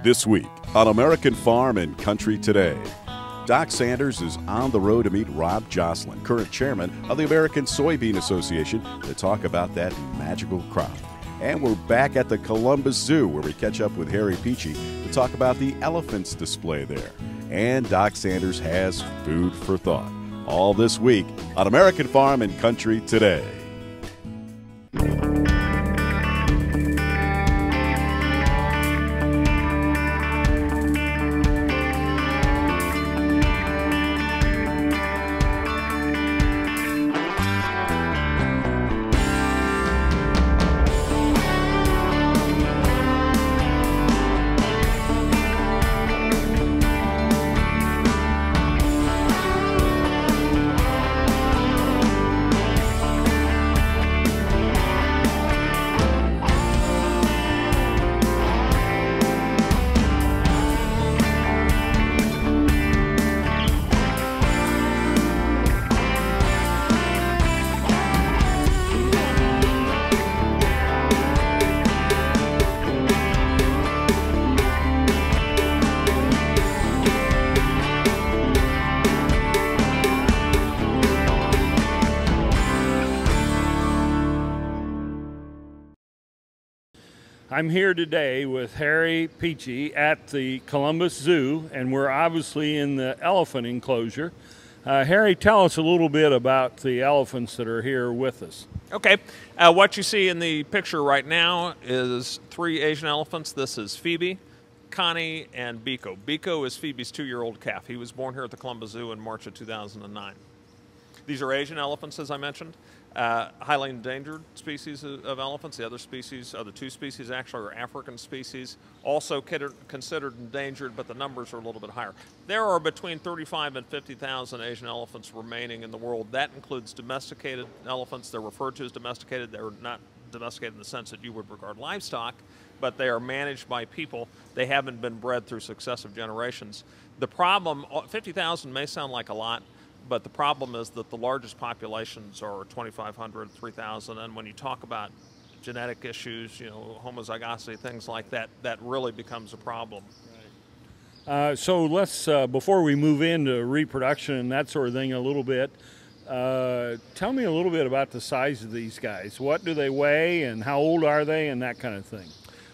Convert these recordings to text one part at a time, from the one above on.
This week on American Farm and Country Today, Doc Sanders is on the road to meet Rob Jocelyn, current chairman of the American Soybean Association, to talk about that magical crop. And we're back at the Columbus Zoo where we catch up with Harry Peechy to talk about the elephants display there. And Doc Sanders has food for thought. All this week on American Farm and Country Today. I'm here today with Harry Peechy at the Columbus Zoo, and we're obviously in the elephant enclosure. Harry, tell us a little bit about the elephants that are here with us. Okay, what you see in the picture right now is 3 Asian elephants. This is Phoebe, Connie, and Biko. Biko is Phoebe's 2-year-old calf. He was born here at the Columbus Zoo in March of 2009. These are Asian elephants, as I mentioned. Highly endangered species of elephants. The other 2 species actually are African species, also considered endangered, but the numbers are a little bit higher. There are between 35 and 50,000 Asian elephants remaining in the world. That includes domesticated elephants. They're referred to as domesticated. They're not domesticated in the sense that you would regard livestock, but they are managed by people. They haven't been bred through successive generations. The problem, 50,000 may sound like a lot, but the problem is that the largest populations are 2,500, 3,000, and when you talk about genetic issues, you know, homozygosity, things like that, that really becomes a problem. Right. So let's, before we move into reproduction and that sort of thing a little bit, tell me a little bit about the size of these guys. What do they weigh and how old are they and that kind of thing?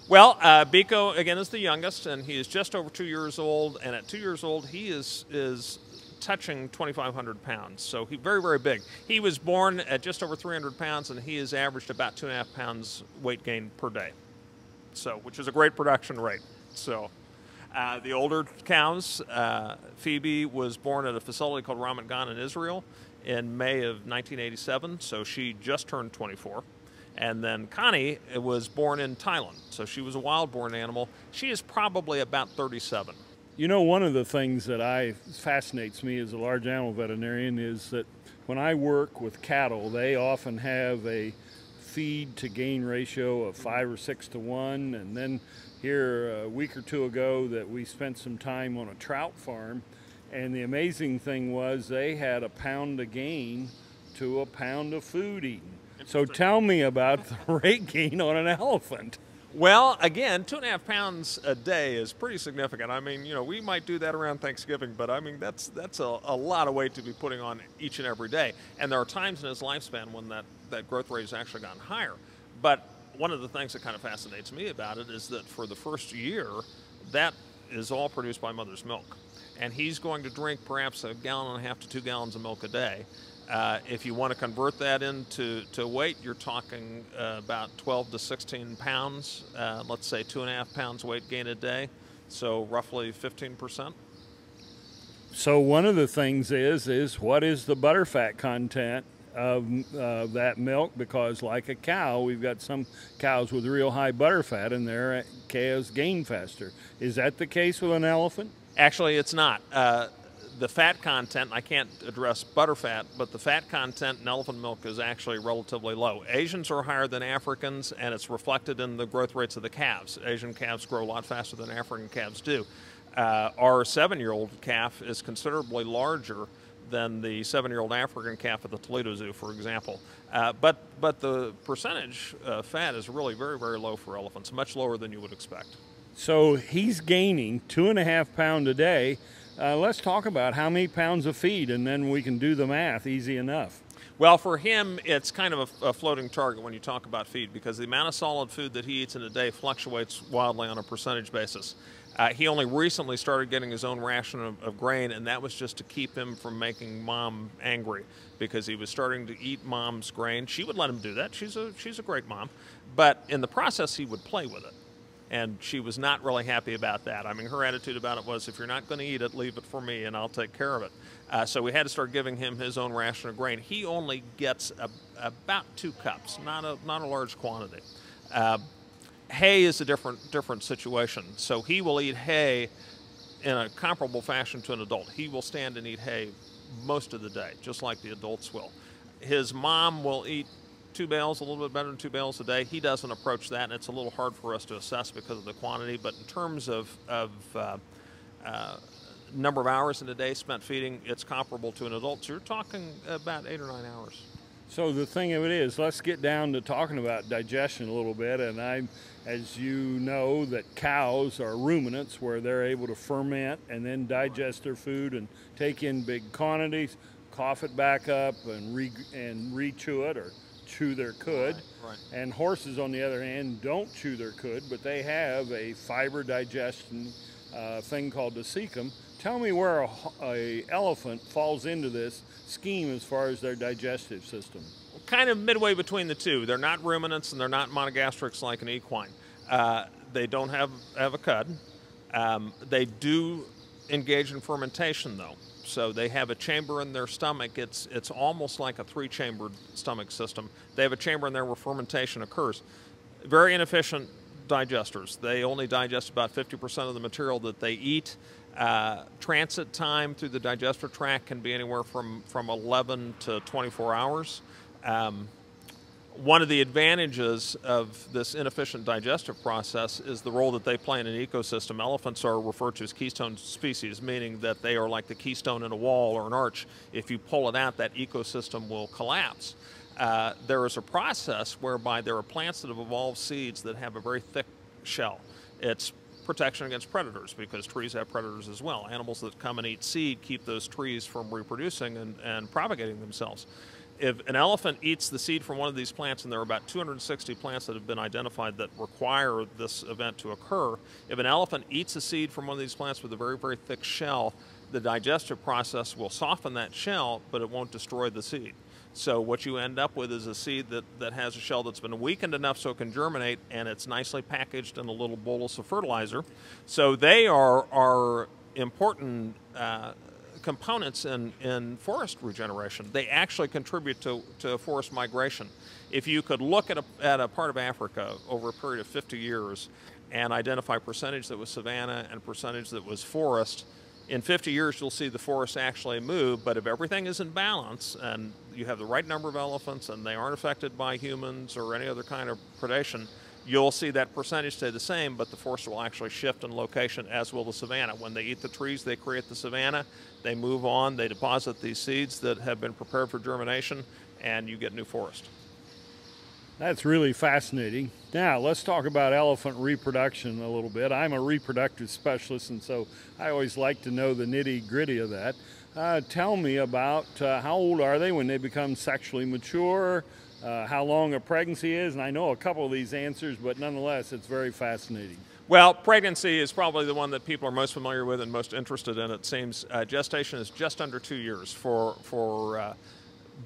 Well, Biko, again, is the youngest, and he is just over 2 years old, and at 2 years old, he is touching 2,500 pounds, so he's very, very big. He was born at just over 300 pounds, and he has averaged about 2.5 pounds weight gain per day, so which is a great production rate. So the older cows, Phoebe was born at a facility called Ramat Gan in Israel in May of 1987, so she just turned 24. And then Connie was born in Thailand, so she was a wild-born animal. She is probably about 37. You know, one of the things that fascinates me as a large animal veterinarian is that when I work with cattle, they often have a feed to gain ratio of 5 or 6 to 1. And then here a week or 2 ago that we spent some time on a trout farm, and the amazing thing was they had a pound of gain to a pound of food eaten. So tell me about the rate gain on an elephant. Well, again, 2.5 pounds a day is pretty significant. I mean, you know, we might do that around Thanksgiving, but I mean, that's a lot of weight to be putting on each and every day. And there are times in his lifespan when that growth rate has actually gone higher. But one of the things that kind of fascinates me about it is that for the first year, that is all produced by mother's milk. And he's going to drink perhaps 1.5 gallons to 2 gallons of milk a day. If you want to convert that into weight, you're talking about 12 to 16 pounds, let's say 2.5 pounds weight gain a day, so roughly 15%. So one of the things is what is the butterfat content of that milk? Because like a cow, we've got some cows with real high butterfat and their calves gain faster. Is that the case with an elephant? Actually, it's not. The fat content, I can't address butterfat, but the fat content in elephant milk is actually relatively low. Asians are higher than Africans, and it's reflected in the growth rates of the calves. Asian calves grow a lot faster than African calves do. Our 7-year-old calf is considerably larger than the 7-year-old African calf at the Toledo Zoo, for example. But the percentage fat is really very, very low for elephants, much lower than you would expect. So he's gaining 2.5 pounds a day. Let's talk about how many pounds of feed, and then we can do the math easy enough. Well, for him, it's kind of a floating target when you talk about feed, because the amount of solid food that he eats in a day fluctuates wildly on a percentage basis. He only recently started getting his own ration of grain, and that was just to keep him from making Mom angry, because he was starting to eat Mom's grain. She would let him do that. She's a great mom. But in the process, he would play with it. And she was not really happy about that. I mean, her attitude about it was, if you're not going to eat it, leave it for me and I'll take care of it. So we had to start giving him his own ration of grain. He only gets about 2 cups, not a large quantity. Hay is a different situation. So he will eat hay in a comparable fashion to an adult. He will stand and eat hay most of the day, just like the adults will. His mom will eat 2 bales, a little bit better than 2 bales a day. He doesn't approach that, and it's a little hard for us to assess because of the quantity. But in terms of number of hours in a day spent feeding, it's comparable to an adult. So you're talking about 8 or 9 hours. So the thing of it is, let's get down to talking about digestion a little bit. And as you know, that cows are ruminants, where they're able to ferment and then digest their food and take in big quantities, cough it back up, and re-chew it, or chew their cud. Right. And horses, on the other hand, don't chew their cud, but they have a fiber digestion thing called the cecum. Tell me where a elephant falls into this scheme as far as their digestive system. Kind of midway between the two. They're not ruminants and they're not monogastrics like an equine. They don't have a cud. They do engage in fermentation, though. So they have a chamber in their stomach. It's almost like a 3-chambered stomach system. They have a chamber in there where fermentation occurs. Very inefficient digesters. They only digest about 50% of the material that they eat. Transit time through the digestive tract can be anywhere from 11 to 24 hours. One of the advantages of this inefficient digestive process is the role that they play in an ecosystem. Elephants are referred to as keystone species, meaning that they are like the keystone in a wall or an arch. If you pull it out, that ecosystem will collapse. There is a process whereby there are plants that have evolved seeds that have a very thick shell. It's protection against predators, because trees have predators as well. Animals that come and eat seed keep those trees from reproducing and propagating themselves. If an elephant eats the seed from one of these plants, and there are about 260 plants that have been identified that require this event to occur, if an elephant eats a seed from one of these plants with a very, very thick shell, the digestive process will soften that shell, but it won't destroy the seed. So what you end up with is a seed that has a shell that's been weakened enough so it can germinate, and it's nicely packaged in a little bolus of fertilizer. So they are important components in forest regeneration. They actually contribute to forest migration. If you could look at a part of Africa over a period of 50 years and identify percentage that was savanna and percentage that was forest, in 50 years you'll see the forest actually move. But if everything is in balance and you have the right number of elephants and they aren't affected by humans or any other kind of predation, you'll see that percentage stay the same, but the forest will actually shift in location, as will the savanna. When they eat the trees, they create the savanna. They move on, they deposit these seeds that have been prepared for germination, and you get new forest. That's really fascinating. Now, let's talk about elephant reproduction a little bit. I'm a reproductive specialist, and so I always like to know the nitty-gritty of that. Tell me about how old are they when they become sexually mature, how long a pregnancy is, and I know a couple of these answers, but nonetheless, it's very fascinating. Well, pregnancy is probably the one that people are most familiar with and most interested in, it seems. Gestation is just under 2 years. For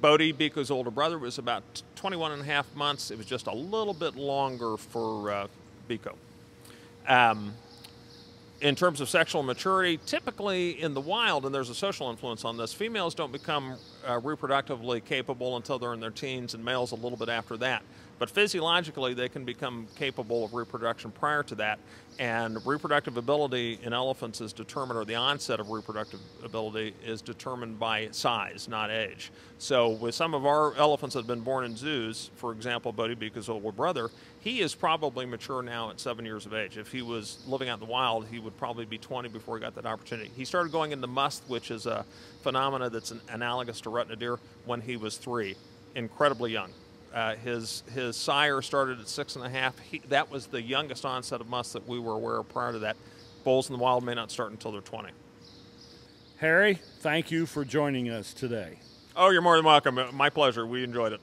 Bodhi, Biko's older brother, was about 21 and a half months. It was just a little bit longer for Biko. In terms of sexual maturity, typically in the wild, and there's a social influence on this, females don't become reproductively capable until they're in their teens, and males a little bit after that. But physiologically, they can become capable of reproduction prior to that. And reproductive ability in elephants is determined, or the onset of reproductive ability is determined by size, not age. So with some of our elephants that have been born in zoos, for example, Bodhi Biko's older brother, he is probably mature now at 7 years of age. If he was living out in the wild, he would probably be 20 before he got that opportunity. He started going into must, which is a phenomena that's analogous to retina deer, when he was 3, incredibly young. His sire started at 6.5. That was the youngest onset of musth that we were aware of. Prior to that, bulls in the wild may not start until they're 20. Harry, thank you for joining us today. Oh, you're more than welcome. My pleasure. We enjoyed it.